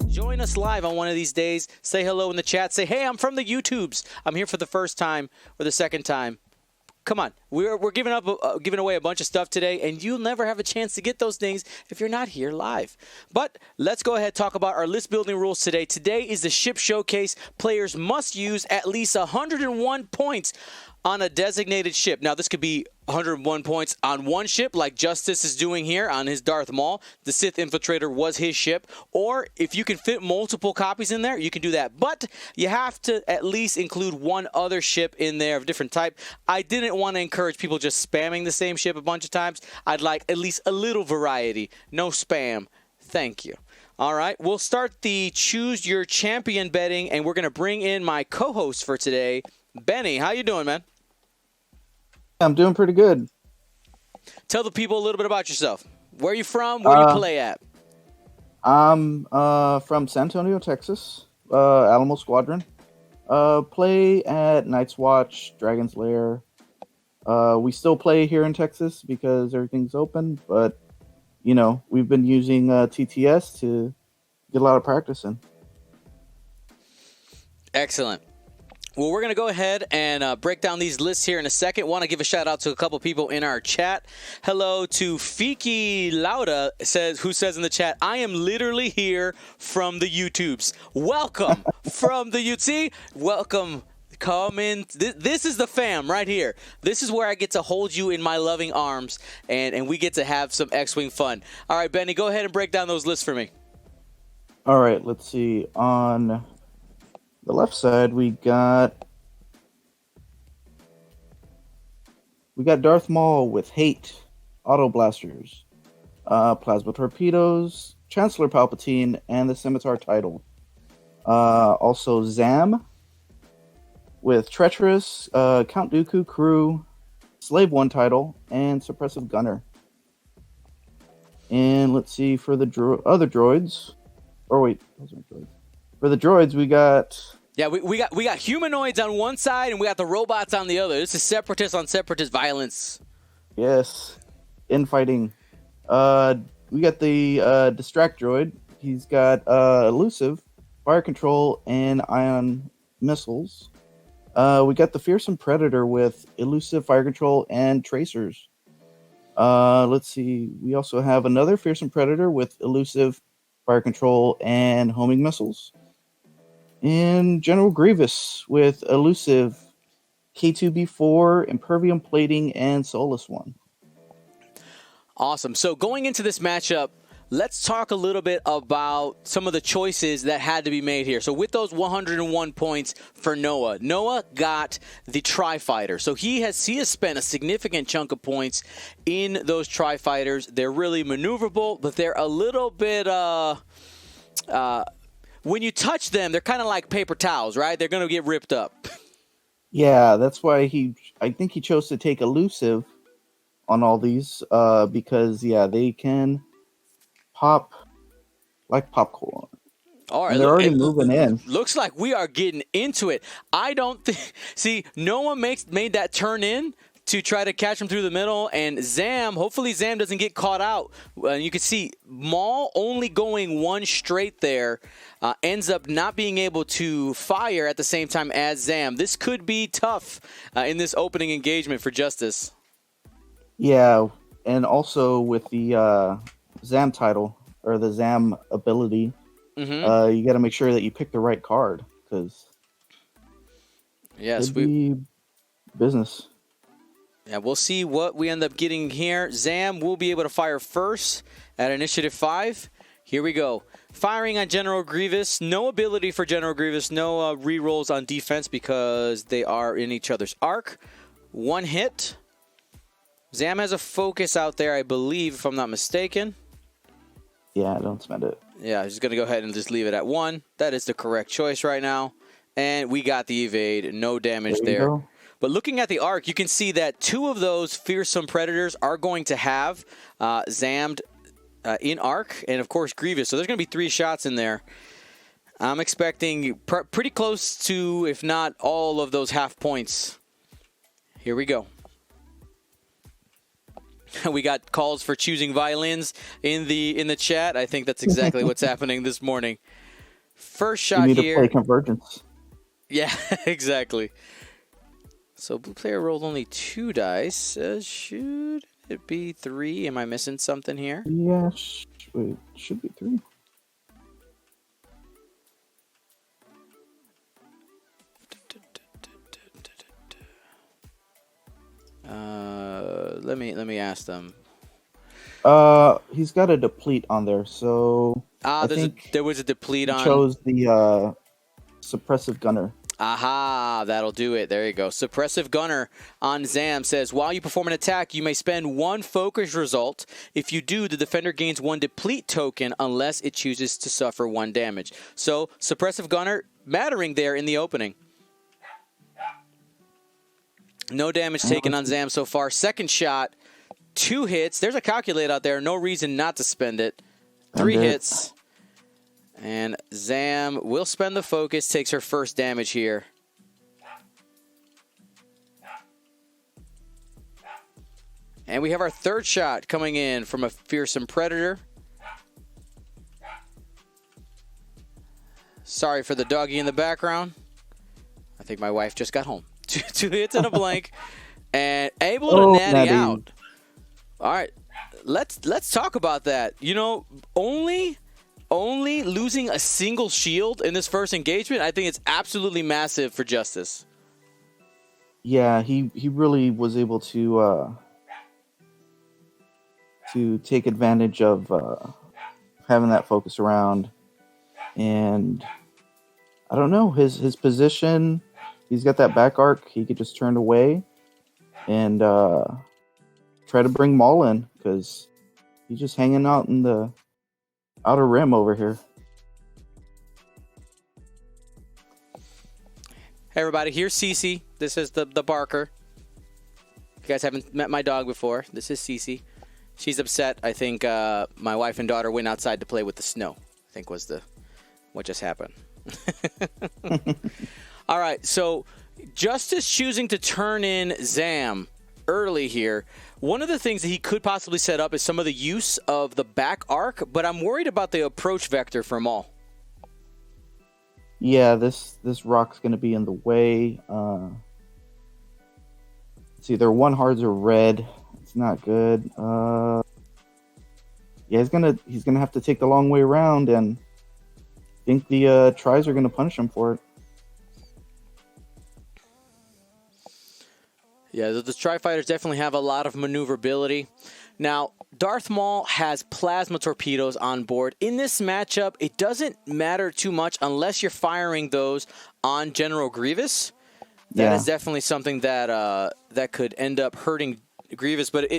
Join us live on one of these days. Say hello in the chat. Say, hey, I'm from the YouTubes. I'm here for the first time or the second time. Come on. We're giving away a bunch of stuff today, and you'll never have a chance to get those things if you're not here live. But let's go ahead and talk about our list building rules today. Today is the ship showcase. Players must use at least 101 points on a designated ship. Now, this could be 101 points on one ship, like Justice is doing here on his Darth Maul. The Sith Infiltrator was his ship. Or if you can fit multiple copies in there, you can do that. But you have to at least include one other ship in there of different type. I didn't want to encourage people just spamming the same ship a bunch of times. I'd like at least a little variety. No spam. Thank you. All right, we'll start the Choose Your Champion betting, and we're going to bring in my co-host for today, Benny. How you doing, man? I'm doing pretty good. Tell the people a little bit about yourself. Where are you from? Where do you play at? I'm from San Antonio, Texas. Alamo Squadron. Play at Night's Watch, Dragon's Lair. We still play here in Texas because everything's open, but you know, we've been using TTS to get a lot of practice in. Excellent. Well, we're going to go ahead and break down these lists here in a second. Want to give a shout out to a couple people in our chat. Hello to Fiki Lauda, who says in the chat, I am literally here from the YouTubes. Welcome from the YouTube. Welcome. Come in. This is the fam right here. This is where I get to hold you in my loving arms, and we get to have some X-Wing fun. All right, Benny, go ahead and break down those lists for me. All right, let's see. On the left side, we got Darth Maul with Hate, Auto Blasters, Plasma Torpedoes, Chancellor Palpatine, and the Scimitar title. Also Zam with Treacherous, Count Dooku Crew, Slave One title, and Suppressive Gunner. And let's see, for the other droids. Or wait, those aren't droids. For the droids, we got... Yeah, we got humanoids on one side, and we got the robots on the other. This is separatist on separatist violence. Yes. Infighting. We got the Distract droid. He's got Elusive, Fire Control, and Ion Missiles. We got the Fearsome Predator with Elusive, Fire Control, and Tracers. Let's see. We also have another Fearsome Predator with Elusive, Fire Control, and Homing Missiles. And General Grievous with Elusive, K2B4, Impervium Plating, and Soulless One. Awesome. So going into this matchup, let's talk a little bit about some of the choices that had to be made here. So with those 101 points for Noah, Noah got the Tri-Fighter. So he has spent a significant chunk of points in those Tri-Fighters. They're really maneuverable, but they're a little bit... when you touch them, they're kind of like paper towels, right? They're going to get ripped up. Yeah, that's why I think he chose to take Elusive on all these, because, yeah, they can pop like popcorn. All right, and they're already moving in. Looks like we are getting into it. I don't think... See, Noah made that turn in to try to catch him through the middle, and Zam, hopefully Zam doesn't get caught out. You can see Maul only going one straight there, ends up not being able to fire at the same time as Zam. This could be tough in this opening engagement for Justice. Yeah, and also with the Zam title, or the Zam ability, you got to make sure that you pick the right card, because it'd be business. Yeah, we'll see what we end up getting here. Zam will be able to fire first at Initiative 5. Here we go. Firing on General Grievous. No ability for General Grievous. No rerolls on defense because they are in each other's arc. One hit. Zam has a focus out there, I believe, if I'm not mistaken. Yeah, don't spend it. Yeah, I'm just going to go ahead and just leave it at 1. That is the correct choice right now. And we got the evade. No damage there. Go. But looking at the arc, you can see that 2 of those Fearsome Predators are going to have Zammed in arc, and of course Grievous. So there's going to be 3 shots in there. I'm expecting pretty close to, if not all of those half points. Here we go. We got calls for choosing violins in the chat. I think that's exactly what's happening this morning. First shot you need here. to play Convergence. Yeah, exactly. So blue player rolled only 2 dice. Should it be 3? Am I missing something here? Yeah, wait, should be 3. Let me ask them. He's got a deplete on there, so there was a deplete on. Chose the suppressive gunner. Aha, that'll do it. There you go. Suppressive Gunner on Zam says, while you perform an attack, you may spend 1 focus result. If you do, the defender gains 1 deplete token unless it chooses to suffer 1 damage. So, Suppressive Gunner mattering there in the opening. No damage taken on Zam so far. Second shot, 2 hits. There's a calculator out there. No reason not to spend it. 3 hits. And Zam will spend the focus, takes her first damage here. And we have our third shot coming in from a fearsome predator. Sorry for the doggy in the background. I think my wife just got home. 2 hits and a blank. And able to natty out. All right, let's talk about that. You know, only losing a single shield in this first engagement, I think it's absolutely massive for Justice. Yeah, he really was able to take advantage of having that focus around, and I don't know his position. He's got that back arc. He could just turn away and try to bring Maul in because he's just hanging out in the outer rim over here. Hey everybody, here's Cece. This is the Barker. You guys haven't met my dog before. This is Cece. She's upset. I think my wife and daughter went outside to play with the snow. I think was what just happened. All right, so Justice choosing to turn in Zam early here. One of the things that he could possibly set up is some of the use of the back arc, but I'm worried about the approach vector for Maul. Yeah, this rock's going to be in the way. It's either 1 hards or red. It's not good. Yeah, he's gonna have to take the long way around, and I think the tries are going to punish him for it. Yeah, the Tri-Fighters definitely have a lot of maneuverability. Now, Darth Maul has plasma torpedoes on board. In this matchup, it doesn't matter too much unless you're firing those on General Grievous. That is definitely something that that could end up hurting Grievous. But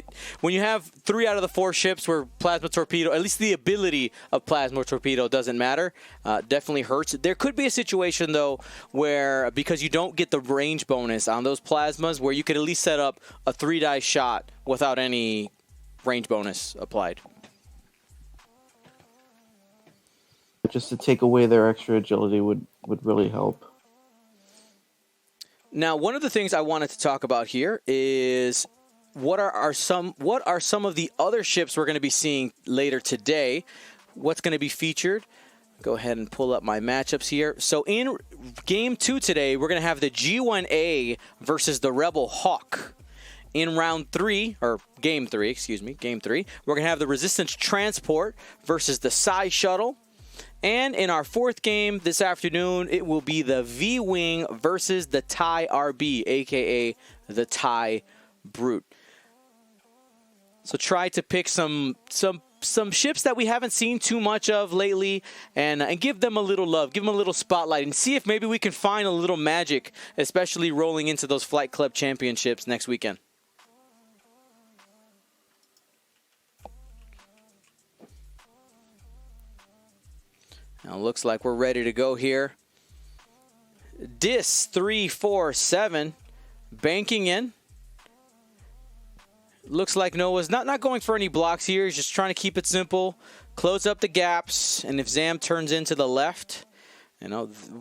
when you have 3 out of the 4 ships where plasma torpedo, at least the ability of plasma torpedo doesn't matter, definitely hurts. There could be a situation though where, because you don't get the range bonus on those plasmas, where you could at least set up a 3-die shot without any range bonus applied. Just to take away their extra agility would really help. Now, one of the things I wanted to talk about here is what are some of the other ships we're going to be seeing later today? What's going to be featured? Go ahead and pull up my matchups here. So in Game 2 today, we're going to have the G1A versus the Rebel Hawk. In Round 3, or Game 3, excuse me, Game 3, we're going to have the Resistance Transport versus the Psy Shuttle. And in our 4th game this afternoon, it will be the V-Wing versus the TIE RB, a.k.a. the TIE Brute. So try to pick some ships that we haven't seen too much of lately and give them a little love, give them a little spotlight, and see if maybe we can find a little magic, especially rolling into those Flight Club Championships next weekend. Now looks like we're ready to go here. Dis 347 banking in. Looks like Noah's not going for any blocks here. He's just trying to keep it simple, close up the gaps, and if Zam turns into the left,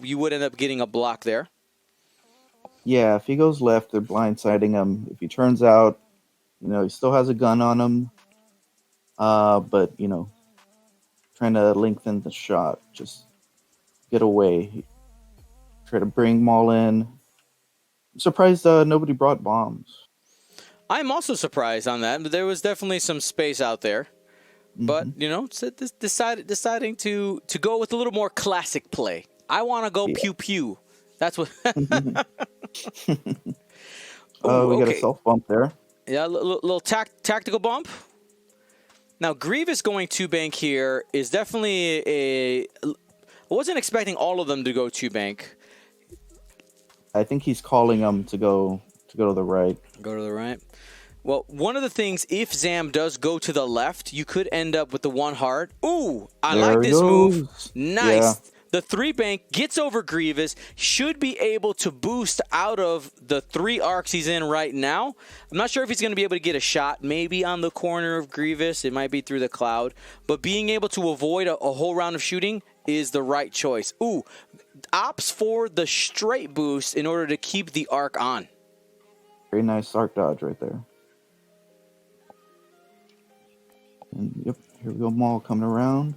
you would end up getting a block there. Yeah, if he goes left, they're blindsiding him. If he turns out, You know, he still has a gun on him. But you know, trying to lengthen the shot, just get away. Try to bring Maul in. I'm surprised nobody brought bombs. I'm also surprised on that. There was definitely some space out there. But, Mm-hmm. you know, deciding to go with a little more classic play. I want to go Yeah. pew pew. That's what. We got a Okay. self bump there. Yeah, a little tactical bump. Now, Grievous going 2-bank here is definitely a... I wasn't expecting all of them to go 2-bank. I think he's calling them to go to the right. Go to the right. Well, one of the things, if Zam does go to the left, you could end up with the 1 heart. Ooh, I There like he this move. goes. Nice. Yeah. The 3-bank gets over Grievous, should be able to boost out of the 3 arcs he's in right now. I'm not sure if he's going to be able to get a shot, maybe on the corner of Grievous. It might be through the cloud. But being able to avoid a whole round of shooting is the right choice. Ooh, opts for the straight boost in order to keep the arc on. Very nice arc dodge right there. And yep, here we go, Maul coming around.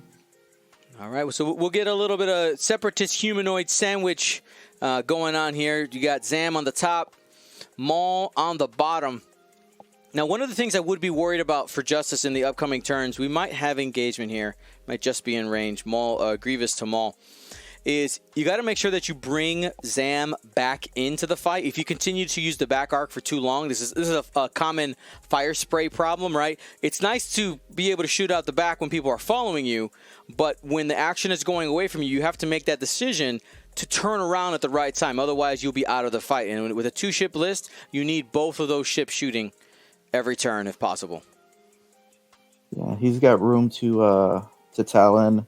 All right, so we'll get a little bit of separatist humanoid sandwich going on here. You got Zam on the top, Maul on the bottom. Now, one of the things I would be worried about for Justice in the upcoming turns, we might have engagement here, might just be in range, Maul, Grievous to Maul, is you got to make sure that you bring Zam back into the fight. If you continue to use the back arc for too long, this is a common fire spray problem, right? It's nice to be able to shoot out the back when people are following you, but when the action is going away from you, you have to make that decision to turn around at the right time. Otherwise, you'll be out of the fight. And with a 2-ship list, you need both of those ships shooting every turn if possible. Yeah, he's got room to Talon.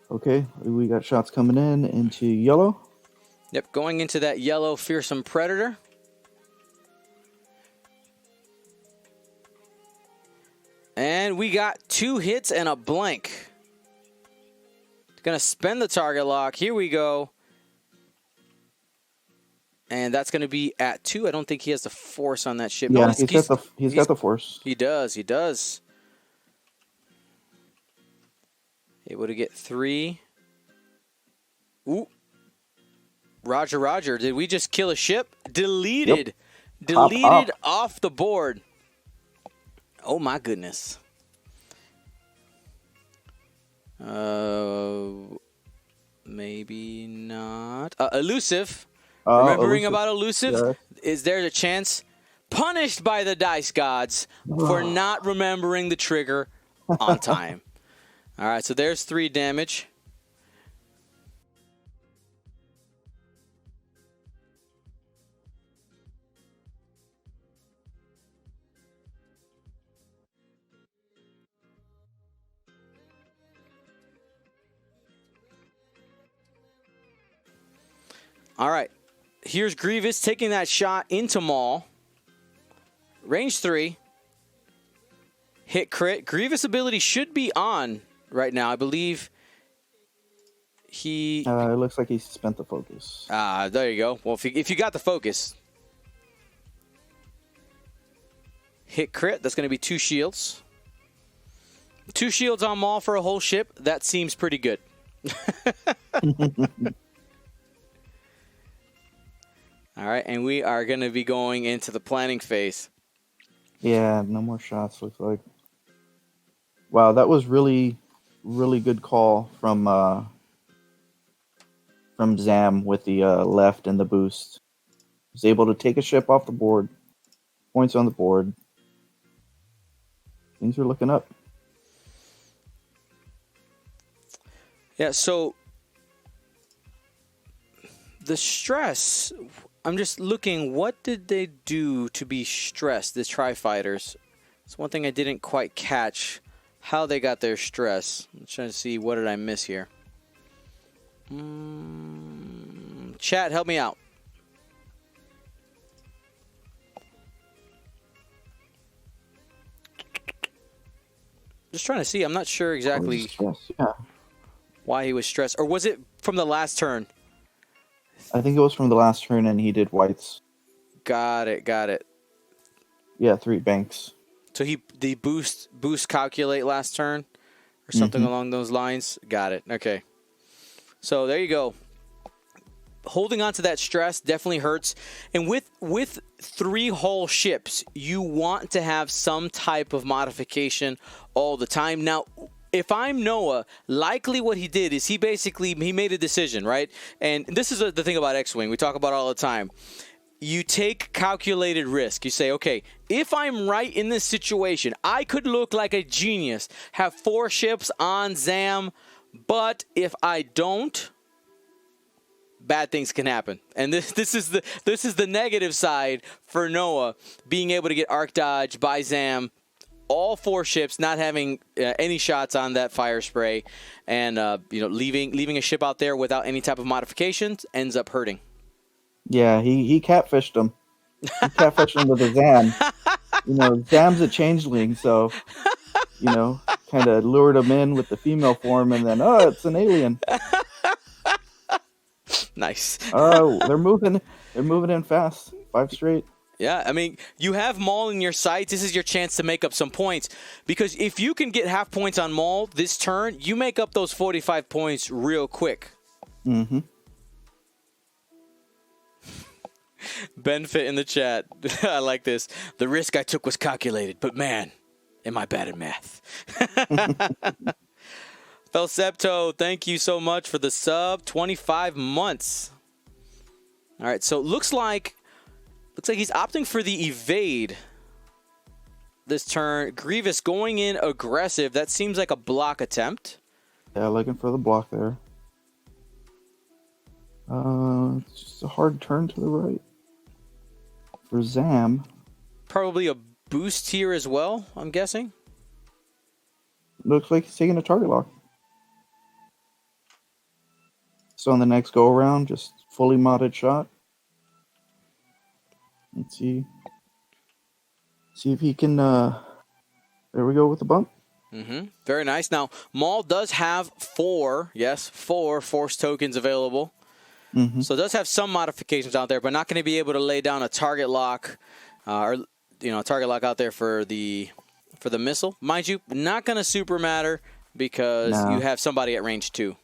Okay, we got shots coming in into yellow. Yep, going into that yellow fearsome predator. And we got 2 hits and a blank. Gonna spend the target lock. Here we go. And that's gonna be at 2. I don't think he has the force on that ship. Yeah, No, he's got the force. He does. Able to get 3. Ooh. Roger. Did we just kill a ship? Deleted. Yep. Deleted off the board. Oh my goodness. Maybe not. Elusive. Remembering Elusive. about Elusive? Yeah. Is there a chance? Punished by the dice gods for not remembering the trigger on time. All right, so there's 3 damage. All right, here's Grievous taking that shot into Maul. Range 3. Hit crit. Grievous ability should be on right now. I believe he... It looks like he spent the focus. There you go. Well, if you got the focus. Hit crit. That's going to be 2 shields. 2 shields on Maul for a whole ship. That seems pretty good. All right, and we are going to be going into the planning phase. Yeah, no more shots, looks like. Wow, that was really, really good call from Zam with the left and the boost. He was able to take a ship off the board. Points on the board. Things are looking up. Yeah, so the stress... I'm just looking, what did they do to be stressed, the Tri-Fighters? It's one thing I didn't quite catch, how they got their stress. I'm trying to see, what did I miss here? Chat, help me out. Just trying to see, I'm not sure exactly why he was stressed. Or was it from the last turn? I think it was from the last turn, and he did whites. Got it. Yeah, 3 banks. So the boost calculate last turn or something along those lines. Got it. Okay. So there you go. Holding on to that stress definitely hurts. And with 3 hull ships, you want to have some type of modification all the time. Now, if I'm Noah, likely what he did is he made a decision, right? And this is the thing about X-Wing. We talk about it all the time. You take calculated risk. You say, okay, if I'm right in this situation, I could look like a genius, have 4 ships on Zam, but if I don't, bad things can happen. And this is the negative side for Noah, being able to get arc dodge by Zam, all 4 ships not having any shots on that fire spray, and leaving a ship out there without any type of modifications ends up hurting. Yeah, he catfished him. He catfished him with a Zam. Zam's a changeling, so kind of lured him in with the female form, and then it's an alien. Nice. Oh, they're moving in fast. 5 straight. Yeah, I mean, you have Maul in your sights. This is your chance to make up some points, because if you can get half points on Maul this turn, you make up those 45 points real quick. Mm-hmm. Benfit in the chat. I like this. The risk I took was calculated, but man, am I bad at math. Felsepto, thank you so much for the sub. 25 months. All right, so it looks like he's opting for the evade this turn. Grievous going in aggressive. That seems like a block attempt. Yeah, looking for the block there. It's just a hard turn to the right for Zam. Probably a boost here as well, I'm guessing. Looks like he's taking a target lock. So on the next go around, just fully modded shot. Let's see if he can. There we go with the bump. Very nice. Now Maul does have 4 force tokens available. So it does have some modifications out there, but not going to be able to lay down a target lock, a target lock out there for the missile. Mind you, not going to super matter because you have somebody at range 2.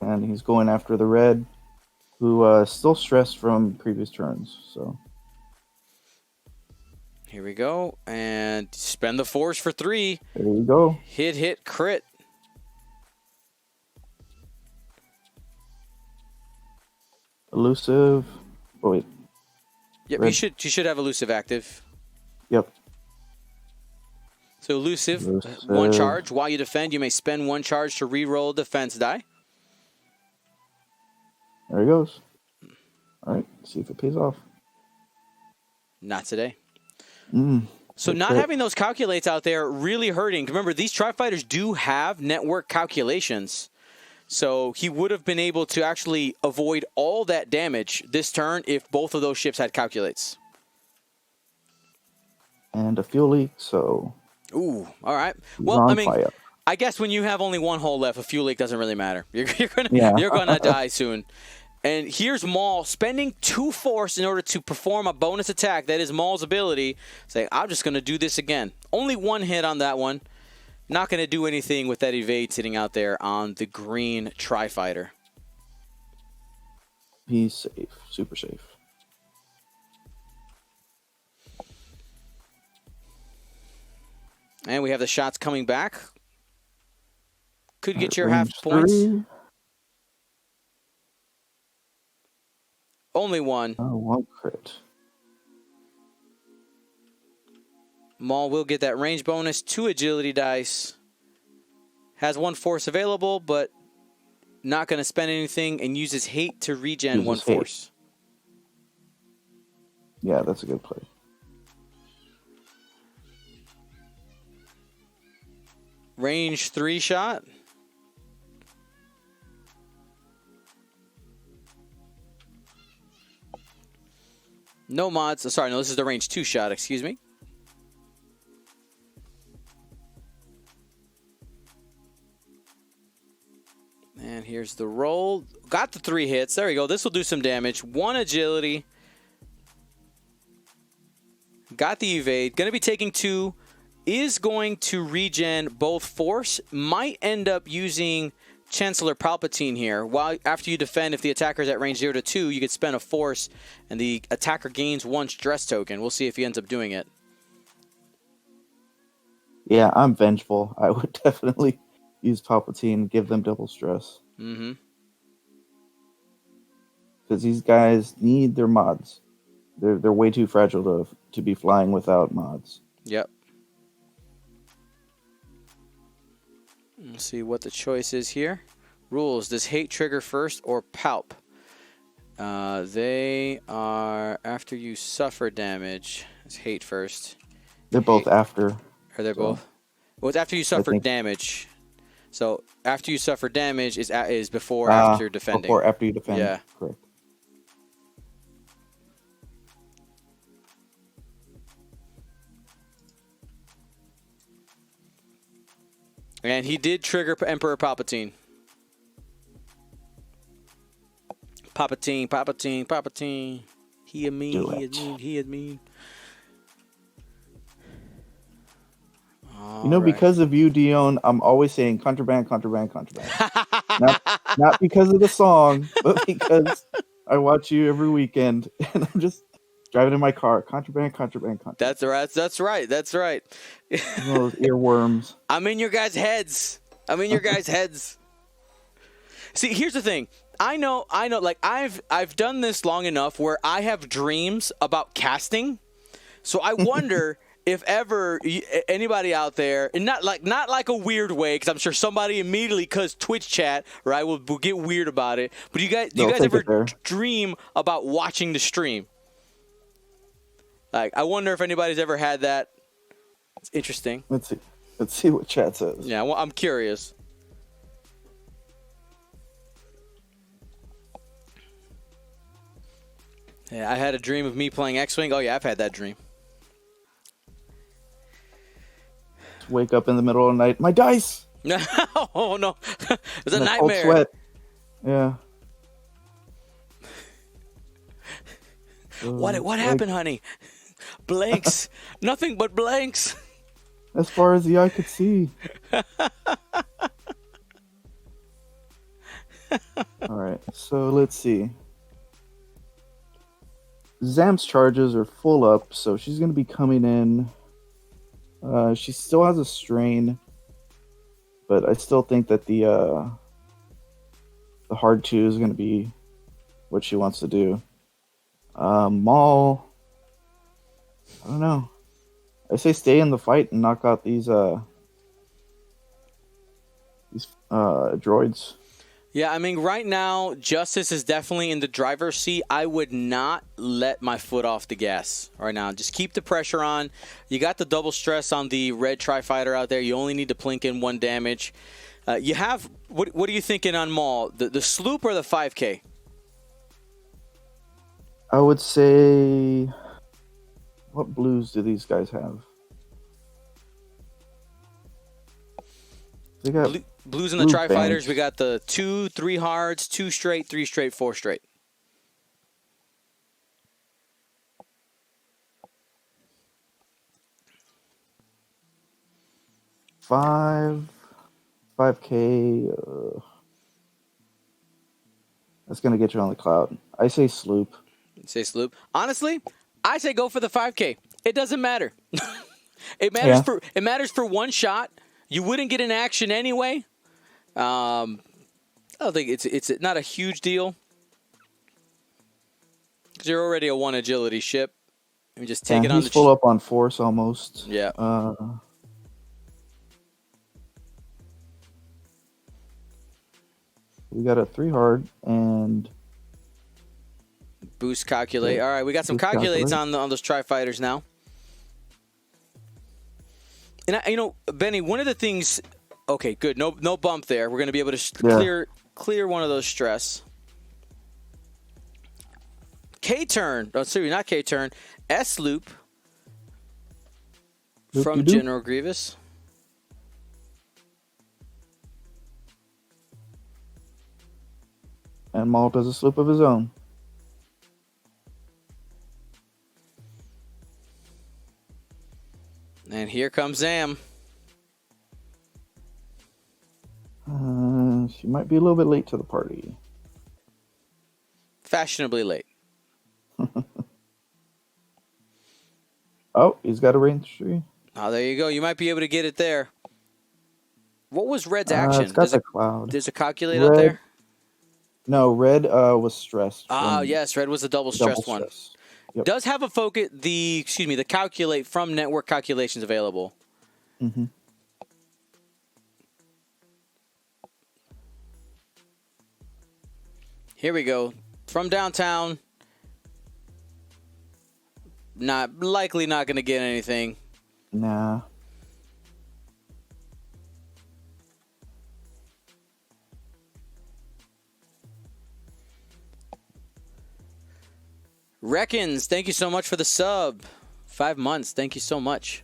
And he's going after the red, who still stressed from previous turns. So here we go, and spend the force for 3. There you go. Hit, crit. Elusive. Oh wait. Yep, you should have elusive active. Yep. So elusive, 1 charge. While you defend, you may spend 1 charge to re-roll defense die. There he goes. All right, see if it pays off. Not today. So not having those calculates out there really hurting. Remember, these Tri-Fighters do have network calculations. So he would have been able to actually avoid all that damage this turn if both of those ships had calculates. And a fuel leak, so... Ooh, all right. Well, I mean, I guess when you have only 1 hull left, a fuel leak doesn't really matter. You're gonna die soon. And here's Maul spending 2 force in order to perform a bonus attack. That is Maul's ability. Saying, I'm just going to do this again. Only 1 hit on that one. Not going to do anything with that evade sitting out there on the green Tri-Fighter. He's safe. Super safe. And we have the shots coming back. Could get your half points. 3. Only 1. Oh, 1 crit. Maul will get that range bonus, 2 agility dice. Has 1 force available, but not going to spend anything, and uses hate to regen 1 force. Yeah, that's a good play. Range 3 shot. No mods. Sorry, no, this is the range 2 shot, excuse me. And here's the roll. Got the 3 hits. There we go. This will do some damage. 1 agility. Got the evade. Going to be taking 2. Is going to regen both force. Might end up using Chancellor Palpatine here. While after you defend, if the attacker is at range 0 to 2, you could spend a force, and the attacker gains 1 stress token. We'll see if he ends up doing it. Yeah, I'm vengeful. I would definitely use Palpatine, give them double stress. Mm-hmm. Because these guys need their mods. They're way too fragile to be flying without mods. Yep. Let's see what the choice is here. Rules. Does hate trigger first or palp? They are after you suffer damage. It's hate first. They're both after. Are they both? Well, it's after you suffer damage. So after you suffer damage is before after defending. Before after you defend. Yeah. Correct. And he did trigger Emperor Palpatine. Palpatine. He had mean. You know, because of you, Dion, I'm always saying contraband. not because of the song, but because I watch you every weekend, and I'm just driving in my car. Contraband. That's right. Those earworms. I'm in your guys' heads. See, here's the thing. I know. Like I've done this long enough where I have dreams about casting. So I wonder if ever anybody out there, and not like a weird way, because I'm sure somebody immediately, because Twitch chat, right, will get weird about it. But do you guys ever dream about watching the stream? Like, I wonder if anybody's ever had that. It's interesting. Let's see what chat says. Yeah, well, I'm curious. Yeah, I had a dream of me playing X-Wing. Oh, yeah, I've had that dream. Wake up in the middle of the night. My dice! Oh, no. It was a nightmare. Cold sweat. Yeah. What happened, honey? Blanks. Nothing but blanks. As far as the eye could see. All right, so let's see. Zam's charges are full up, so she's going to be coming in. She still has a strain, but I still think that the hard 2 is going to be what she wants to do. Maul, I don't know. I say stay in the fight and knock out these droids. Yeah, I mean, right now, Justice is definitely in the driver's seat. I would not let my foot off the gas right now. Just keep the pressure on. You got the double stress on the red Tri-Fighter out there. You only need to plink in 1 damage. You have, what are you thinking on Maul? The sloop or the 5K? I would say, what blues do these guys have? They got blues in the Tri-Fighters. We got the 2, 3 hards, 2 straight, 3 straight, 4 straight. $5K. That's gonna get you on the cloud. I say sloop. Say sloop. Honestly, I say go for the 5K. It doesn't matter. It matters for 1 shot. You wouldn't get an action anyway. I don't think it's not a huge deal. Because you're already a 1 agility ship. And just take it on. He's full up on force almost. Yeah. We got a 3 hard and boost calculate. All right, we got some calculates on those Tri-Fighters now. And Benny, one of the things. Okay, good. No bump there. We're going to be able to clear one of those stress. K-turn. Oh, sorry, not K-turn. S-loop from General Grievous. And Maul does a sloop of his own. And here comes Zam. She might be a little bit late to the party. Fashionably late. Oh, he's got a range 3. Oh, there you go. You might be able to get it there. What was Red's action? It's got the cloud. There's a calculate up there? No, Red was stressed. Yes, Red was the double stressed one. Yep. Does have a focus, the calculate from network calculations available. Mm-hmm. Here we go. From downtown. Likely not going to get anything. Nah. Reckons, thank you so much for the sub. 5 months. Thank you so much.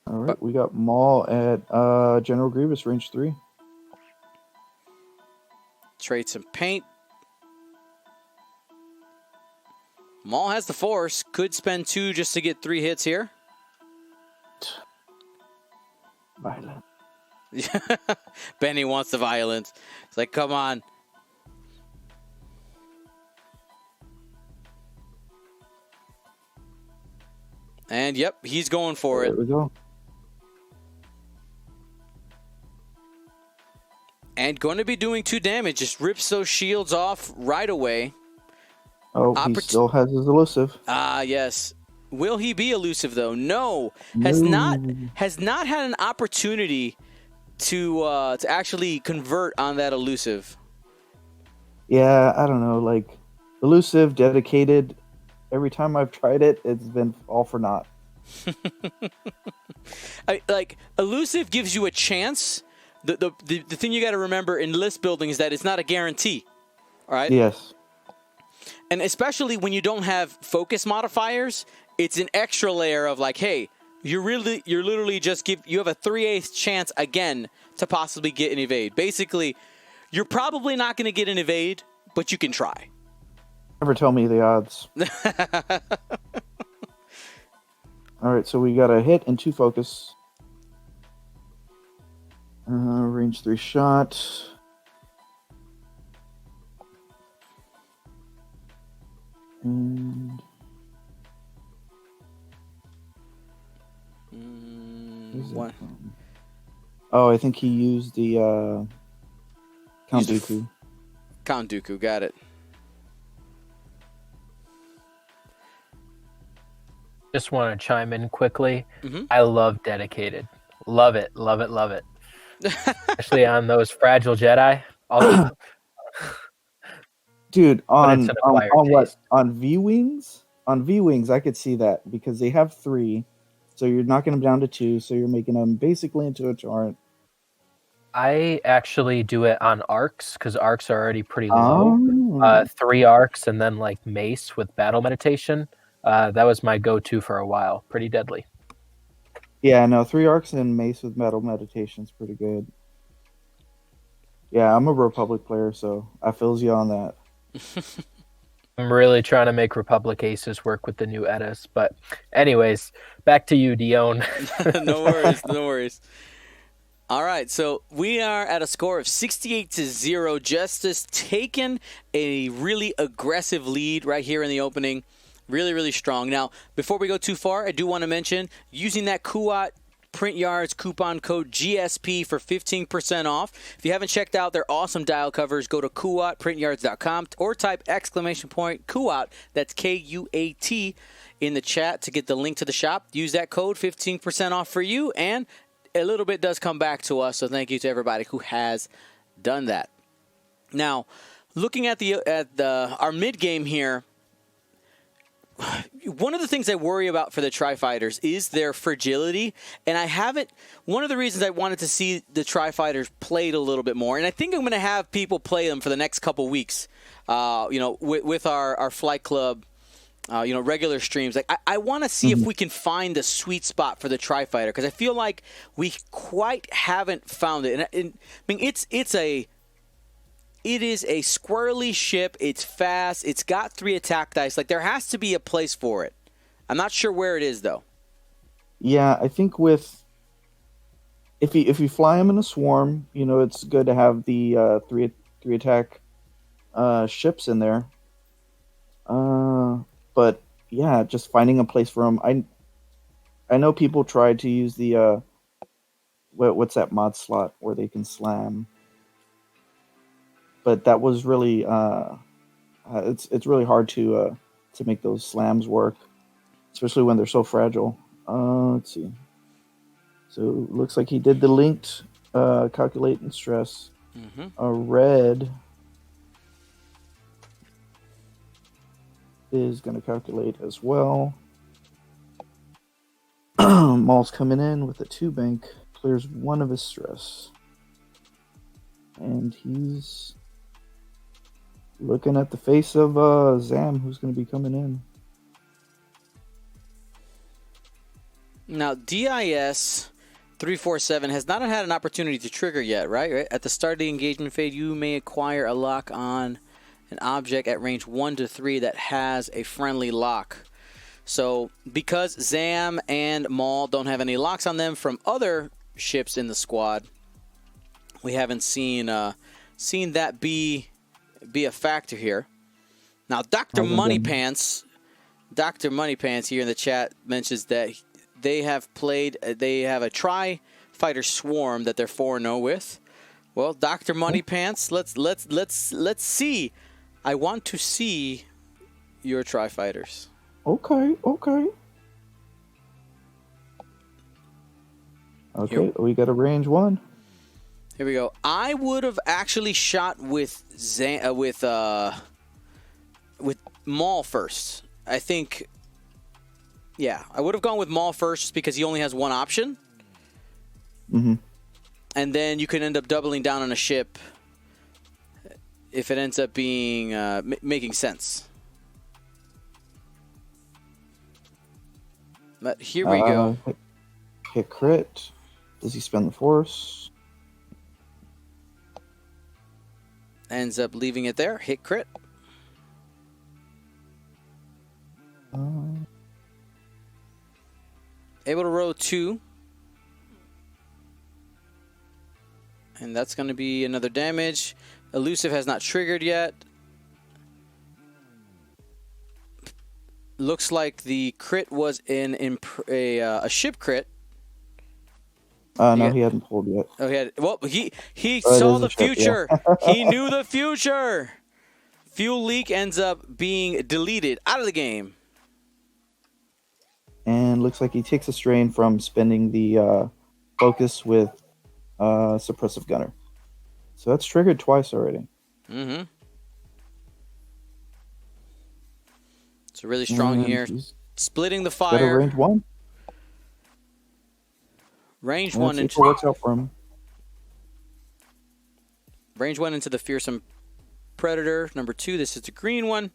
All right, we got Maul at General Grievous, range 3. Trade some paint. Maul has the force. Could spend 2 just to get 3 hits here. Violent. Benny wants the violence. It's like, come on. And, yep, he's going for it. There we go. And going to be doing 2 damage. Just rips those shields off right away. Oh, he still has his elusive. Ah, yes. Will he be elusive, though? No. Has not had an opportunity to actually convert on that elusive. Yeah, I don't know. Like, elusive, dedicated. Every time I've tried it, it's been all for naught. Elusive gives you a chance. The thing you got to remember in list building is that it's not a guarantee. All right? Yes. And especially when you don't have focus modifiers, it's an extra layer of like, hey, you're literally just you have a 3/8 chance again to possibly get an evade. Basically, you're probably not going to get an evade, but you can try. Never tell me the odds. All right, so we got a hit and 2 focus. Range 3 shot. And what? Oh, I think he used the Count Dooku. Count Dooku, got it. Just want to chime in quickly. Mm-hmm. I love dedicated. Love it, love it, love it. Especially on those fragile Jedi. Dude, on what? Taste. On V-Wings? On V-Wings, I could see that because they have 3. So you're knocking them down to 2, so you're making them basically into a torrent. I actually do it on arcs because arcs are already pretty low. 3 arcs and then like mace with battle meditation. That was my go-to for a while. Pretty deadly. Yeah, no, 3 arcs and mace with battle meditation is pretty good. Yeah, I'm a Republic player, so I feels you on that. I'm really trying to make Republic Aces work with the new Edis. But anyways, back to you, Dion. No worries. All right, so we are at a score of 68-0. Justice taking a really aggressive lead right here in the opening. Really, really strong. Now, before we go too far, I do want to mention using that Kuat Print Yards coupon code GSP for 15% off. If you haven't checked out their awesome dial covers, go to kuatprintyards.com or type !Kuat, that's Kuat, in the chat to get the link to the shop. Use that code, 15% off for you, and a little bit does come back to us, so thank you to everybody who has done that. Now, looking at our mid game here, one of the things I worry about for the Tri-Fighters is their fragility, and one of the reasons I wanted to see the Tri-Fighters played a little bit more, and I think I'm going to have people play them for the next couple weeks, with our Flight Club, regular streams. Like I want to see if we can find the sweet spot for the Tri-Fighter, because I feel like we quite haven't found it. And I mean, it is a squirrely ship. It's fast. It's got 3 attack dice. Like, there has to be a place for it. I'm not sure where it is though. Yeah, I think with if you fly them in a swarm, you know, it's good to have the three attack ships in there. But yeah, just finding a place for them. I know people tried to use the what's that mod slot where they can slam, but that was really it's really hard to make those slams work, especially when they're so fragile. Let's see. So looks like he did the linked calculate and stress. Mm-hmm. Red is going to calculate as well. Maul's coming in with a 2 bank, clears 1 of his stress. And he's looking at the face of Zam, who's going to be coming in. Now, DIS 347 has not had an opportunity to trigger yet, right? At the start of the engagement phase, you may acquire a lock on an object at range 1 to 3 that has a friendly lock. So, because Zam and Maul don't have any locks on them from other ships in the squad, we haven't seen that be a factor here. Now, Dr. Moneypants here in the chat mentions that they have a tri-fighter swarm that they're 4-0 with. Well, Dr. Moneypants, let's see. I want to see your tri-fighters. Okay. Okay, we got a range 1. Here we go. I would have actually shot with Maul first. I think, yeah, I would have gone with Maul first just because he only has 1 option. Mm-hmm. And then you can end up doubling down on a ship if it ends up being making sense. But here we go. Hit crit. Does he spend the force? Ends up leaving it there. Hit crit. Able to roll 2. And that's going to be another damage. Elusive has not triggered yet. Looks like the crit was a ship crit. No, he hadn't pulled yet. Oh, he saw the future. He knew the future. Fuel leak ends up being deleted out of the game. And looks like he takes a strain from spending the focus with suppressive gunner. So that's triggered twice already. Mm-hmm. It's really strong here. Splitting the fire. Got a range 1. Range 1 into works out for him. Range 1 into the fearsome predator. Number 2. This is the green one.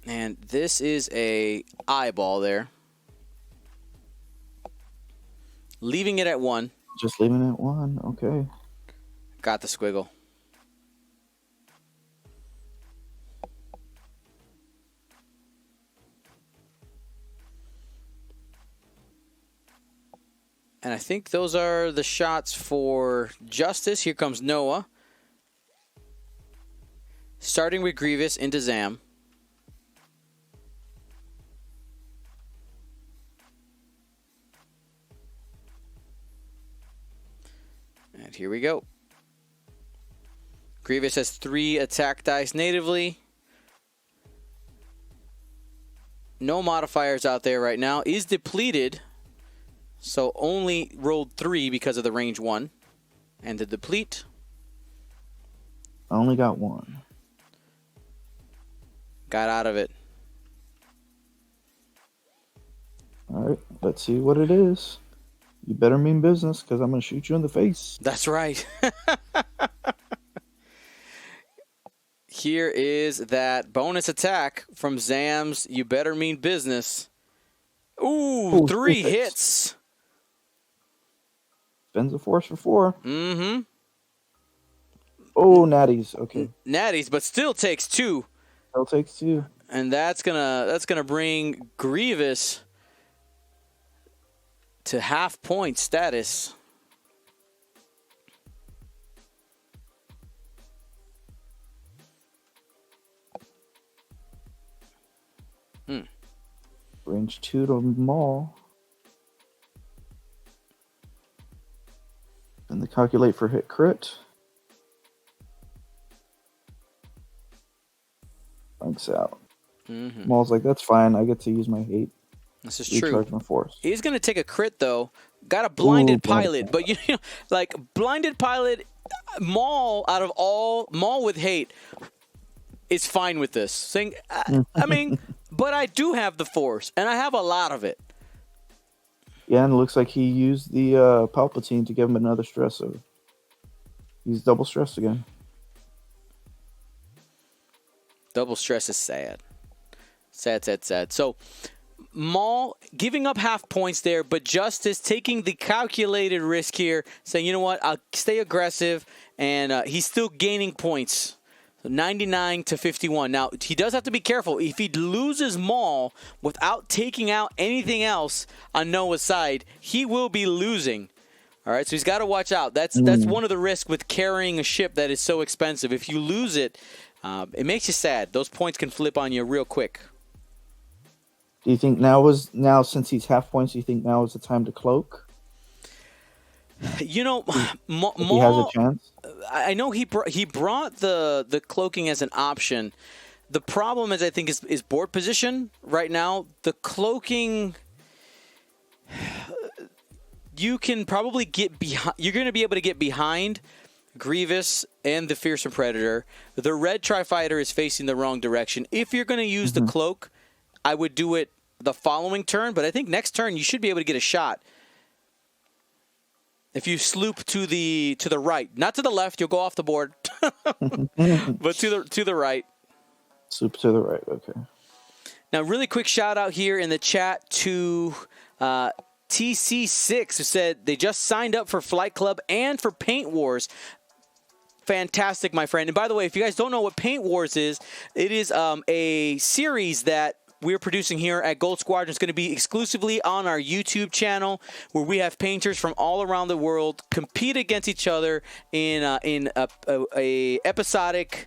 And this is a eyeball there. Leaving it at 1. Just leaving it at 1. Okay. Got the squiggle. And I think those are the shots for Justice. Here comes Noah. Starting with Grievous into Zam. And here we go. Grievous has 3 attack dice natively. No modifiers out there right now. Is depleted. So only rolled 3 because of the range 1. And the deplete. I only got 1. Got out of it. All right, let's see what it is. You better mean business, because I'm going to shoot you in the face. That's right. Here is that bonus attack from Zam's You Better Mean Business. Ooh, 3 hits. Spends the force for 4. Mm-hmm. Oh, natties. Okay. Natties, but still takes 2. Still takes 2. And that's gonna bring Grievous to half-point status. Range 2 to Maul. And they calculate for hit crit. Thanks out. Maul's like, that's fine. I get to use my hate. This is Recharge true. my force. He's gonna take a crit though. Got a blinded Ooh, pilot, but you know, like blinded pilot, Maul out of all Maul with hate is fine with this. Saying, I mean, but I do have the force, and I have a lot of it. Yeah, and it looks like he used the Palpatine to give him another stressor. He's double stressed again. Double stress is sad. Sad. So, Maul giving up half points there, but Justice taking the calculated risk here, saying, you know what, I'll stay aggressive, and he's still gaining points. 99 to 51. Now, he does have to be careful. If he loses Maul without taking out anything else on Noah's side, he will be losing. All right, so he's got to watch out. That's one of the risks with carrying a ship that is so expensive. If you lose it, it makes you sad. Those points can flip on you real quick. Do you think now since he's half points, do you think now is the time to cloak? You know, Maul, he has a chance. I know he brought the cloaking as an option. The problem is, I think, is board position right now. The cloaking, you can probably get behind. You're going to be able to get behind Grievous and the Fearsome Predator. The red Tri-Fighter is facing the wrong direction. If you're going to use the cloak, I would do it the following turn. But I think next turn you should be able to get a shot. If you sloop to the right, not to the left, you'll go off the board, but to the right. Sloop to the right, okay. Now, really quick shout out here in the chat to TC6, who said they just signed up for Flight Club and for Paint Wars. Fantastic, my friend. And by the way, if you guys don't know what Paint Wars is, it is a series that we're producing here at Gold Squadron. It's going to be exclusively on our YouTube channel, where we have painters from all around the world compete against each other in a episodic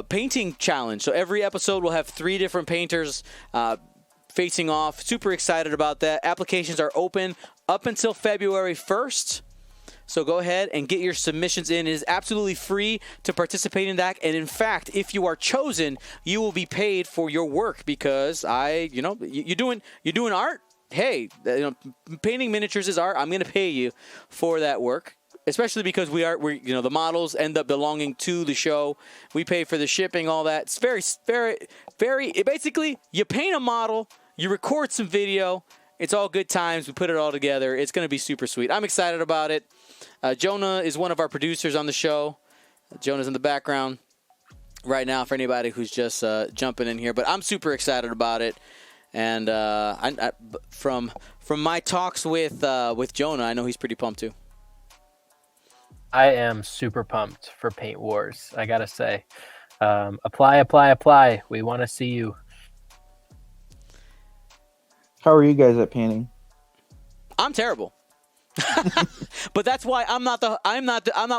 painting challenge. So every episode will have 3 different painters facing off. Super excited about that. Applications are open up until February 1st. So go ahead and get your submissions in. It is absolutely free to participate in that. And in fact, if you are chosen, you will be paid for your work, because you're doing art. Hey, painting miniatures is art. I'm going to pay you for that work, especially because the models end up belonging to the show. We pay for the shipping, all that. It's very, very, very. Basically, you paint a model, you record some video. It's all good times. We put it all together. It's going to be super sweet. I'm excited about it. Jonah is one of our producers on the show. Jonah's in the background right now for anybody who's just jumping in here. But I'm super excited about it. And from my talks with Jonah, I know he's pretty pumped too. I am super pumped for Paint Wars, I got to say. Apply. We want to see you. How are you guys at painting? I'm terrible. But that's why I'm not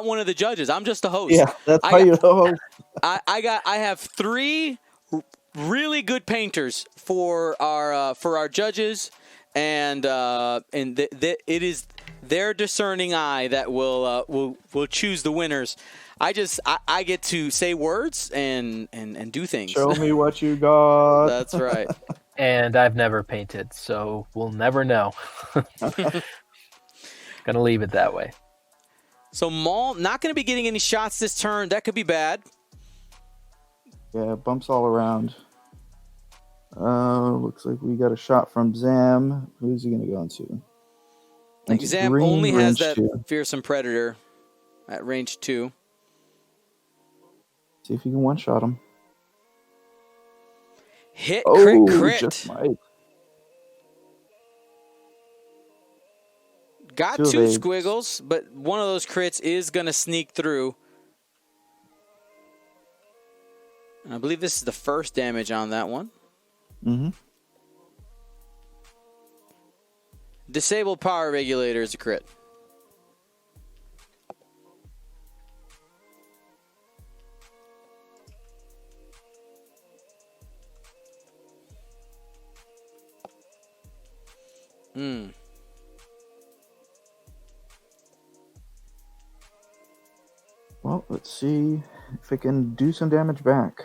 one of the judges. I'm just the host. Yeah, that's why you're the host. I have 3 really good painters for our judges, and it is their discerning eye that will choose the winners. I get to say words and do things. Show me what you got. That's right. And I've never painted, so we'll never know. Gonna leave it that way. So Maul not going to be getting any shots this turn. That could be bad. Yeah, bumps all around. Looks like we got a shot from Zam. Who's he going to go into? I think Zam only has that Fearsome Predator at range 2. See if you can one-shot him. Hit, crit. Just might. Got 2 squiggles, but one of those crits is going to sneak through. I believe this is the first damage on that one. Mm-hmm. Disabled power regulator is a crit. Well, let's see if it can do some damage back.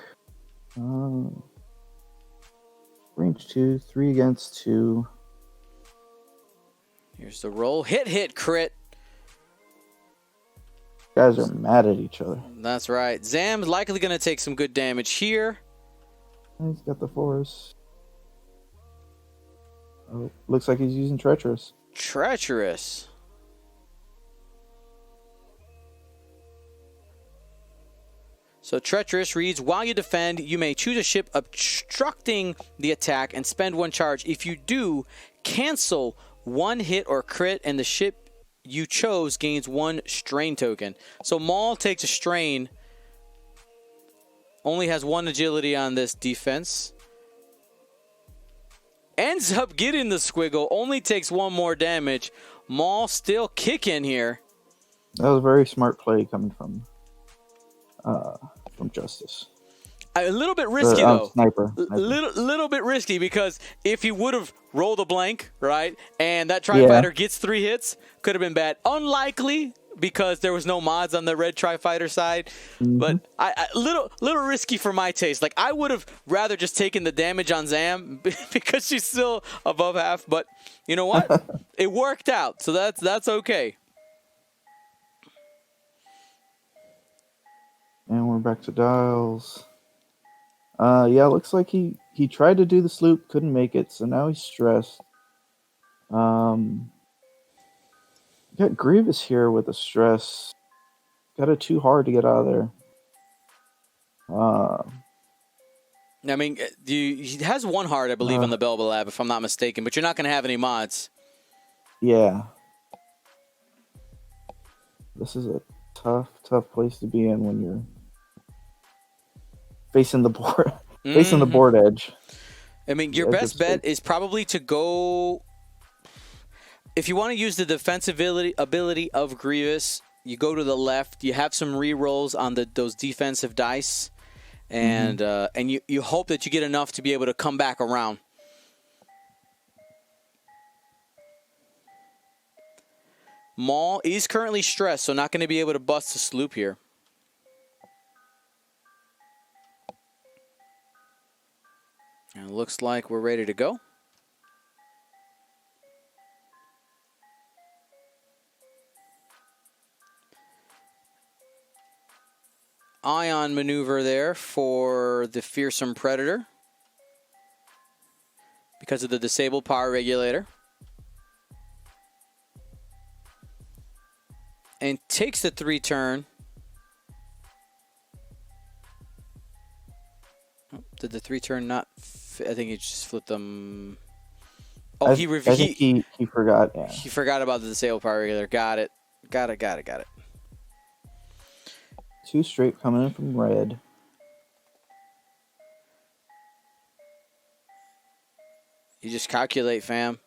Range 2, 3 against 2. Here's the roll. Hit, crit. Guys are mad at each other. That's right. Zam's likely going to take some good damage here. He's got the force. Oh, looks like he's using treacherous. Treacherous. So treacherous reads, while you defend, you may choose a ship obstructing the attack and spend 1 charge. If you do, cancel 1 hit or crit, and the ship you chose gains 1 strain token. So Maul takes a strain. Only has 1 agility on this defense. Ends up getting the squiggle. Only takes 1 more damage. Maul still kicking here. That was a very smart play coming from Justice. A little bit risky, though. Sniper. Little bit risky, because if he would have rolled a blank, right, and that Tri-Fighter gets 3 hits, could have been bad. Unlikely, because there was no mods on the red Tri-Fighter side. Mm-hmm. But I little risky for my taste. Like, I would have rather just taken the damage on Zam because she's still above half. But you know what? It worked out, so that's okay. And we're back to Dials. Yeah, looks like he tried to do the sloop, couldn't make it, so now he's stressed. Got Grievous here with a stress. Got it too hard to get out of there. I mean, he has 1 heart, I believe, on the Belba Lab, if I'm not mistaken, but you're not going to have any mods. Yeah. This is a tough place to be in when you're facing the board, facing the board edge. I mean, your best bet is probably to go. If you want to use the defensive ability of Grievous, you go to the left. You have some re-rolls on those defensive dice, and you hope that you get enough to be able to come back around. Maul is currently stressed, so not going to be able to bust the sloop here. And it looks like we're ready to go. Ion maneuver there for the fearsome Predator because of the disabled power regulator. And takes the 3 turn. Oh, did the 3 turn not? I think he just flipped them. Oh, I think he forgot. Yeah. He forgot about the disabled power regulator. Got it. 2 straight coming in from red. You just calculate, fam.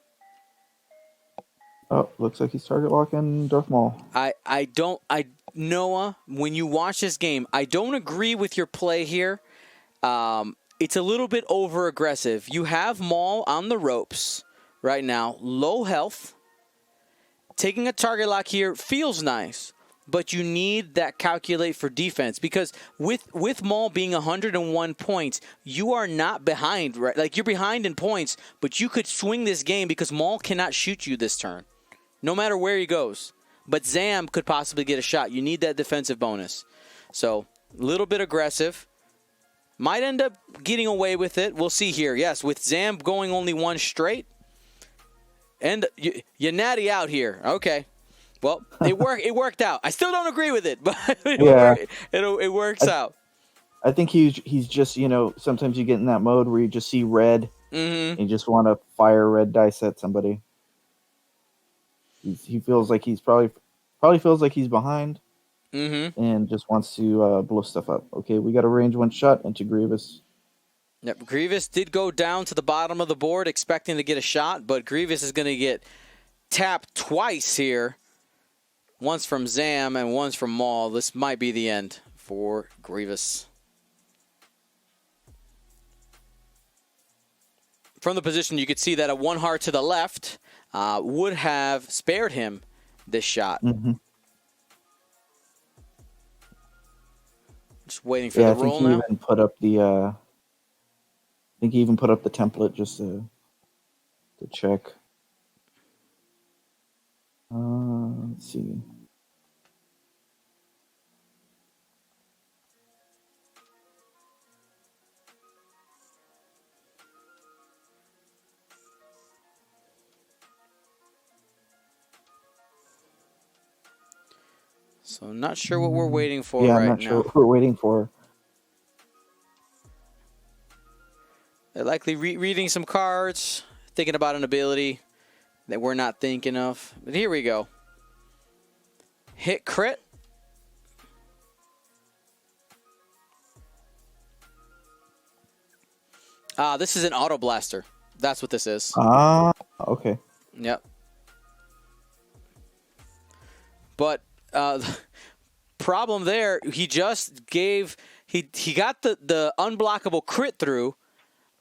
Oh, looks like he's target locking Darth Maul. Noah, when you watch this game, I don't agree with your play here. It's a little bit over aggressive. You have Maul on the ropes right now, low health. Taking a target lock here feels nice, but you need that calculate for defense, because with Maul being 101 points, you are not behind, right? Like, you're behind in points, but you could swing this game because Maul cannot shoot you this turn, no matter where he goes. But Zam could possibly get a shot. You need that defensive bonus. So, a little bit aggressive. Might end up getting away with it. We'll see here. Yes, with Zam going only 1 straight. And you natty out here. Okay. Well, it worked out. I still don't agree with it, but it works out. I think he's just, sometimes you get in that mode where you just see red and you just want to fire red dice at somebody. He feels like he's probably feels like he's behind. and just wants to blow stuff up. Okay, we got a range 1 shot into Grievous. Yep, Grievous did go down to the bottom of the board expecting to get a shot, but Grievous is going to get tapped twice here. Once from Zam and once from Maul. This might be the end for Grievous. From the position, you could see that a 1 heart to the left would have spared him this shot. Just waiting for the roll now. Even put up the, I think he even put up the template just to check. Let's see. So I'm not sure what we're waiting for yeah, right I'm not now. sure what we're waiting for. They're likely reading some cards, thinking about an ability that we're not thinking of. But here we go. Hit crit. This is an auto blaster. That's what this is. Okay. Yep. But problem there, he just gave he got the unblockable crit through,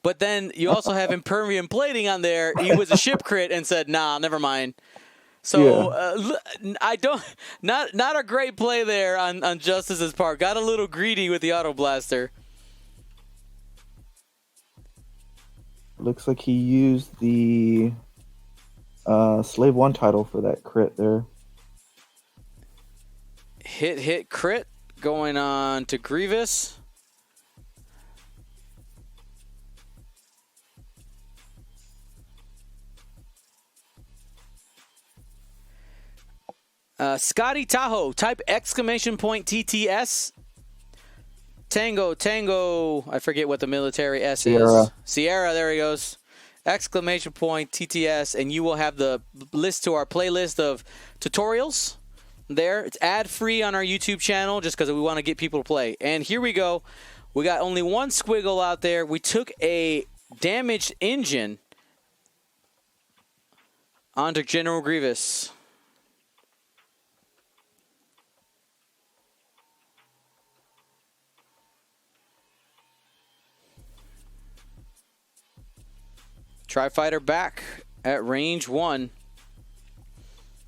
but then you also have Impervium plating on there. He was a ship crit and said, "Nah, never mind." So I don't not a great play there on Justice's part. Got a little greedy with the auto blaster. Looks like he used the Slave 1 title for that crit there. Hit crit going on to Grievous. Scotty Tahoe, type exclamation point TTS. Tango, I forget what the military S is. Sierra, there he goes. Exclamation point TTS, and you will have the list to our playlist of tutorials there. It's ad-free on our YouTube channel just because we want to get people to play. And here we go. We got only one squiggle out there. We took a damaged engine onto General Grievous. Tri-Fighter back at range 1.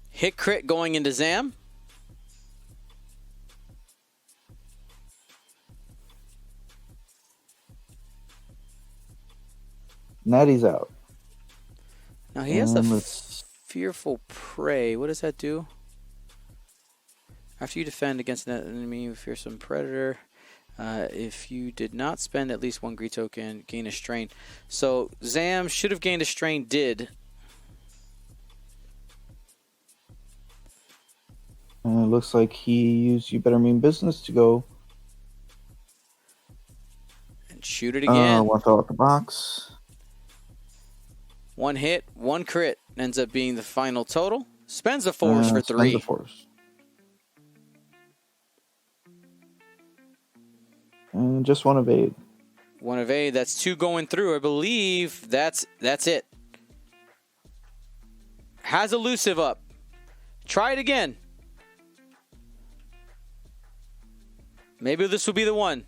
Hit crit going into Zam. Natty's out. Now he has a fearful prey. What does that do? After you defend against an enemy with fearsome predator, if you did not spend at least 1 greed token, gain a strain. So Zam should have gained a strain, did. And it looks like he used You Better Mean Business to go and shoot it again. One fell out the box. 1 hit, 1 crit ends up being the final total. Spends the force for 3. Spends the force. And just 1 evade. 1 evade. That's 2 going through. I believe that's it. Has elusive up. Try it again. Maybe this will be the one.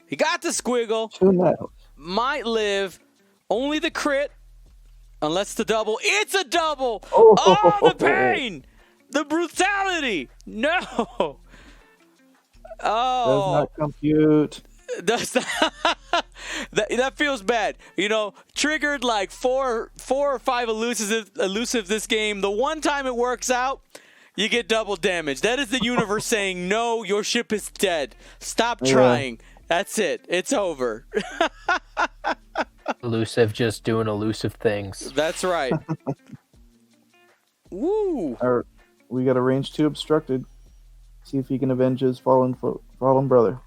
He got the squiggle. 2 nails. Might live. Only the crit. Unless the double. It's a double. Oh, the pain. The brutality. No. Does not compute. Does not. that feels bad. You know, triggered like four or five elusive this game. The one time it works out, you get double damage. That is the universe saying, no, your ship is dead. Stop trying. That's it. It's over. Elusive just doing elusive things. That's right. Woo. We got a range 2 obstructed. See if he can avenge his fallen brother.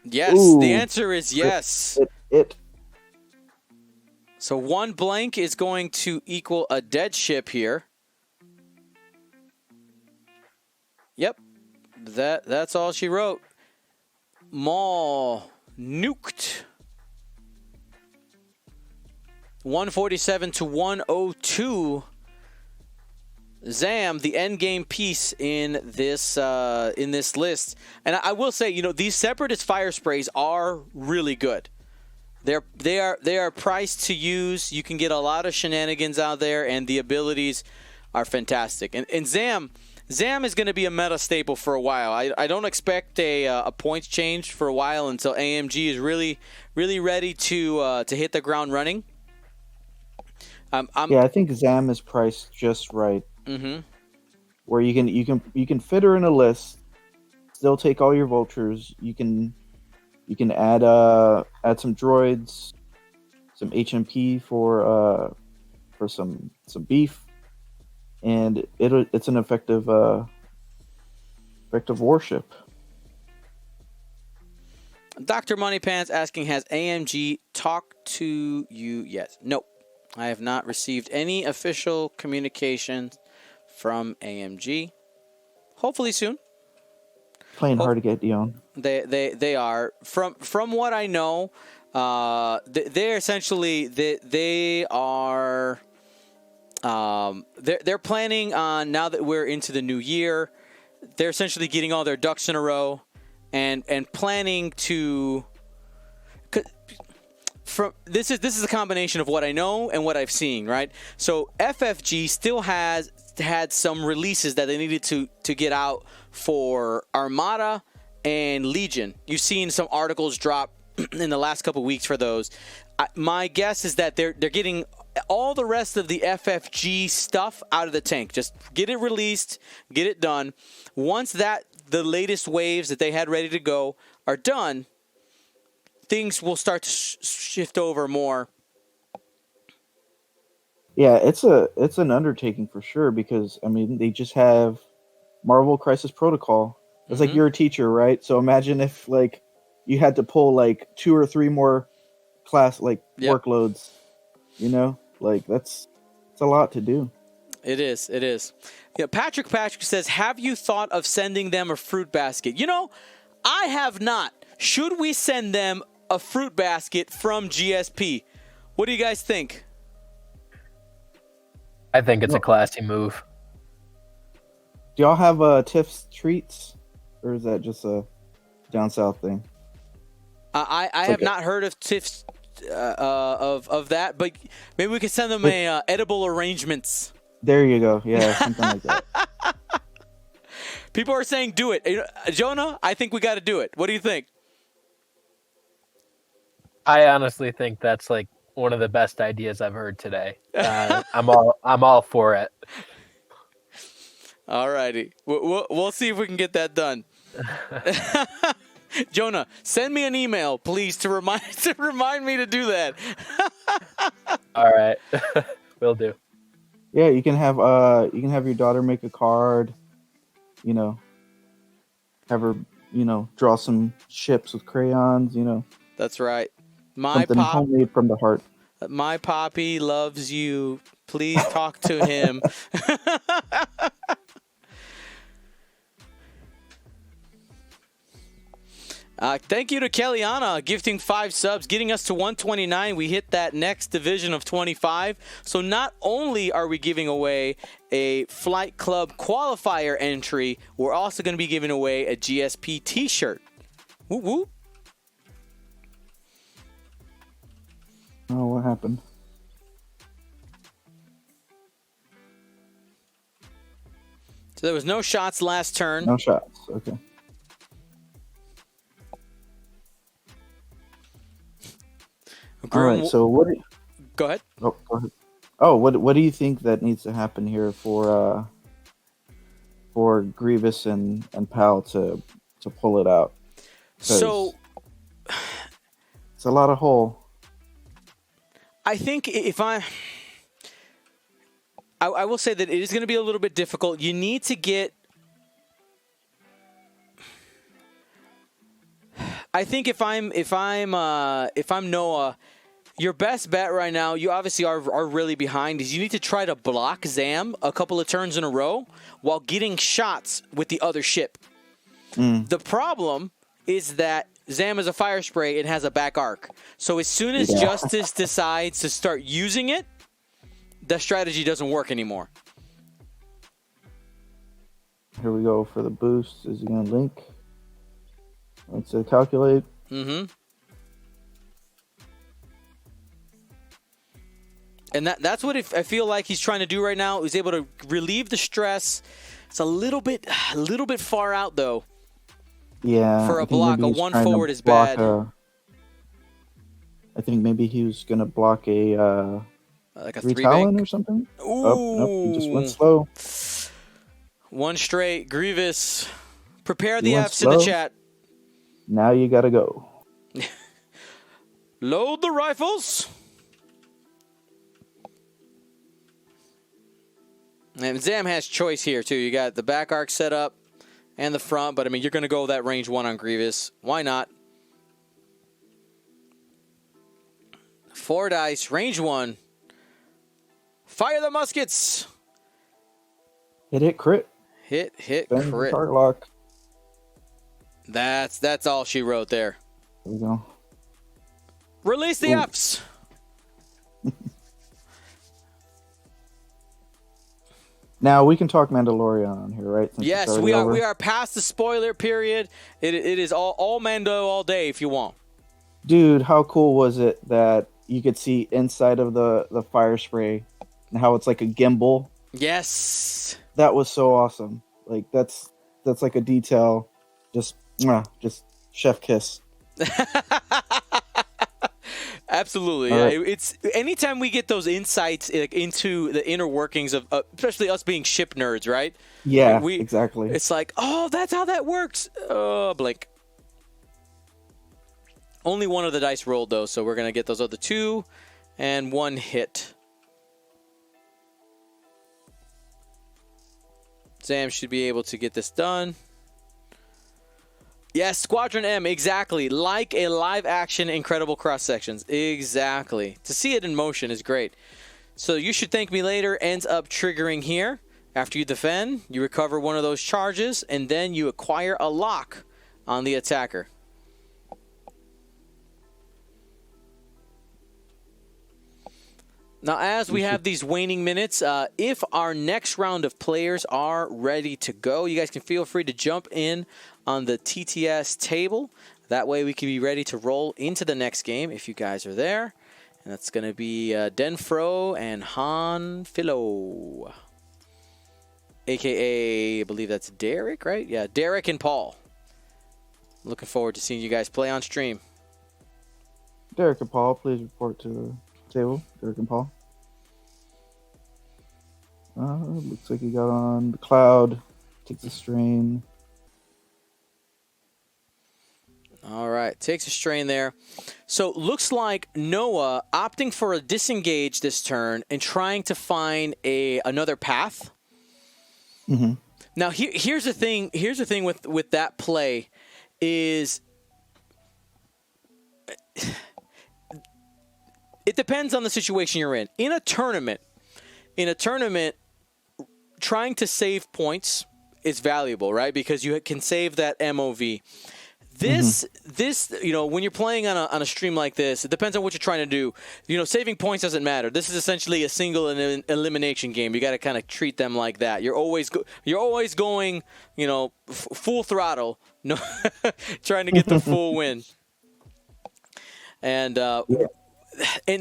Yes, Ooh. the answer is yes. It. So 1 blank is going to equal a dead ship here. Yep. That's all she wrote. Maul nuked. 147 to 102. Zam, the endgame piece in this list. And I will say, these separatist fire sprays are really good. They are priced to use. You can get a lot of shenanigans out there, and the abilities are fantastic. And Zam is going to be a meta staple for a while. I don't expect a points change for a while until AMG is really, really ready to hit the ground running. I think Zam is priced just right. Mm-hmm. Where you can fit her in a list, still take all your vultures. You can add some droids, some HMP for some beef, and it's an effective warship. Dr. Moneypants asking, has AMG talked to you yet? Nope. I have not received any official communication from AMG. Hopefully soon. Playing hard to get, Dion. They are. From what I know, they're essentially they are they're planning on, now that we're into the new year, they're essentially getting all their ducks in a row and planning to. This is a combination of what I know and what I've seen, right? So FFG still had some releases that they needed to get out for Armada and Legion. You've seen some articles drop in the last couple of weeks for those. My guess is that they're getting all the rest of the FFG stuff out of the tank. Just get it released, get it done. Once the latest waves that they had ready to go are done, things will start to shift over more. Yeah, it's an undertaking for sure, because they just have Marvel Crisis Protocol. It's like you're a teacher, right? So imagine if you had to pull 2 or 3 more class workloads. It's a lot to do. It is. Yeah, Patrick says, have you thought of sending them a fruit basket? I have not. Should we send them a fruit basket from GSP? What do you guys think? I think it's a classy move. Do y'all have Tiff's treats, or is that just a down south thing? I have not heard of Tiff's of that, but maybe we could send them edible arrangements. There you go. Yeah, something like that. People are saying do it. Jonah, I think we got to do it. What do you think? I honestly think that's one of the best ideas I've heard today. I'm all for it. All righty. We'll see if we can get that done. Jonah, send me an email, please, to remind me to do that. All right. Will do. Yeah, you can have your daughter make a card, have her, draw some ships with crayons, That's right. Something homemade from the heart. My poppy loves you. Please talk to him. Thank you to Kellyanna, gifting 5 subs, getting us to 129. We hit that next division of 25. So not only are we giving away a Flight Club qualifier entry, we're also going to be giving away a GSP t-shirt. Woo woo. Oh, what happened? So there was no shots last turn. No shots. Okay. All right. So what? Go ahead. Oh, go ahead. Oh, what do you think that needs to happen here for Grievous and Pal to pull it out? So it's a lot of hole. I think if I will say that it is going to be a little bit difficult. You need to get. I think if I'm Noah, Your best bet right now, you obviously are really behind, is you need to try to block Zam a couple of turns in a row while getting shots with the other ship. The problem is that Zam is a fire spray and has a back arc. So as soon as Justice decides to start using it, the strategy doesn't work anymore. Here we go for the boost. Is he going to link? Let's say calculate. Mm-hmm. And that's what I feel like he's trying to do right now. He's able to relieve the stress. It's a little bit far out though. Yeah. For a block, a 1 forward is bad. I think maybe he was gonna block a like a 3 3 Talon bank or something. Ooh. Oh, nope, he just went slow. One straight. Grievous. Prepare the Fs in the chat. Now you gotta go. Load the rifles. And Zam has choice here, too. You got the back arc set up and the front, but, I mean, you're going to go that range 1 on Grievous. Why not? 4 dice, range 1. Fire the muskets. Hit, crit. Hit, Bend crit. Target lock. That's all she wrote there. There we go. Release the Fs. Now we can talk Mandalorian on here, right? Since yes, we are. We are past the spoiler period. It is all Mando all day if you want. Dude, how cool was it that you could see inside of the fire spray and how it's like a gimbal? Yes, that was so awesome. Like that's like a detail. Just chef kiss. Absolutely. Right. Yeah. It's anytime we get those insights into the inner workings of, especially us being ship nerds, right? Yeah, exactly. It's like, oh, that's how that works. Oh, blink. Only one of the dice rolled, though, so we're going to get those other 2 and 1 hit. Zam should be able to get this done. Yes, Squadron M, exactly. Like a live-action Incredible cross-sections. Exactly. To see it in motion is great. So you should thank me later ends up triggering here. After you defend, you recover one of those charges, and then you acquire a lock on the attacker. Now, as we have these waning minutes, if our next round of players are ready to go, you guys can feel free to jump in on the TTS table. That way we can be ready to roll into the next game if you guys are there. And that's going to be Denfro and Han Philo. A.K.A. I believe that's Derek, right? Yeah, Derek and Paul. Looking forward to seeing you guys play on stream. Derek and Paul, please report to the table. Derek and Paul. Looks like he got on the cloud. Takes a strain. All right, takes a strain there. So looks like Noah opting for a disengage this turn and trying to find another path. Mm-hmm. Now here's the thing. Here's the thing with that play is it depends on the situation you're in. In a tournament, trying to save points is valuable, right? Because you can save that MOV. This, when you're playing on a stream like this, it depends on what you're trying to do. Saving points doesn't matter. This is essentially a single elimination game. You got to kind of treat them like that. You're always going, full throttle, trying to get the full win. And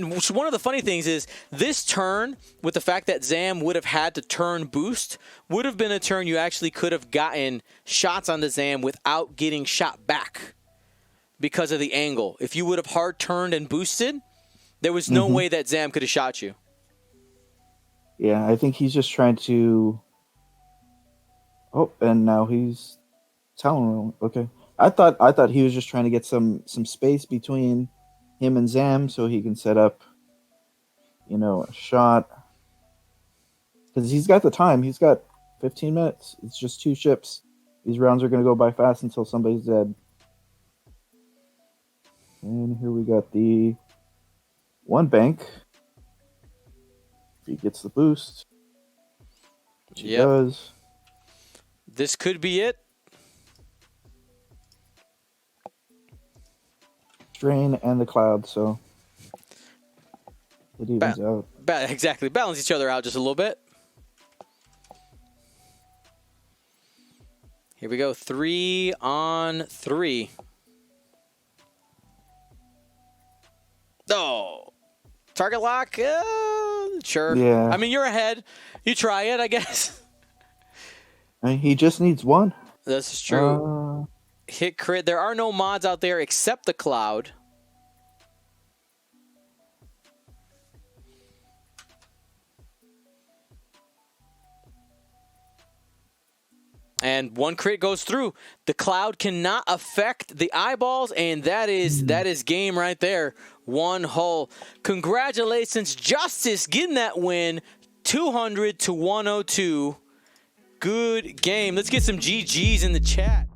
one of the funny things is this turn, with the fact that Zam would have had to turn boost, would have been a turn you actually could have gotten shots on the Zam without getting shot back because of the angle. If you would have hard turned and boosted, there was no way that Zam could have shot you. Yeah, I think he's just trying to... Oh, and now he's telling. Okay. I thought he was just trying to get some space between him and Zam so he can set up, a shot. Because he's got the time. He's got 15 minutes. It's just 2 ships. These rounds are going to go by fast until somebody's dead. And here we got the 1 bank. If he gets the boost, which he does. This could be it. Drain and the cloud, so it evens out. Exactly. Balance each other out just a little bit. Here we go. 3 on 3. Oh. Target lock? Sure. Yeah. I mean, you're ahead. You try it, I guess. He just needs 1. This is true. Hit crit. There are no mods out there except the cloud. And 1 crit goes through. The cloud cannot affect the eyeballs, and that is game right there. 1 hull. Congratulations, Justice, getting that win. 200 to 102. Good game. Let's get some GGs in the chat.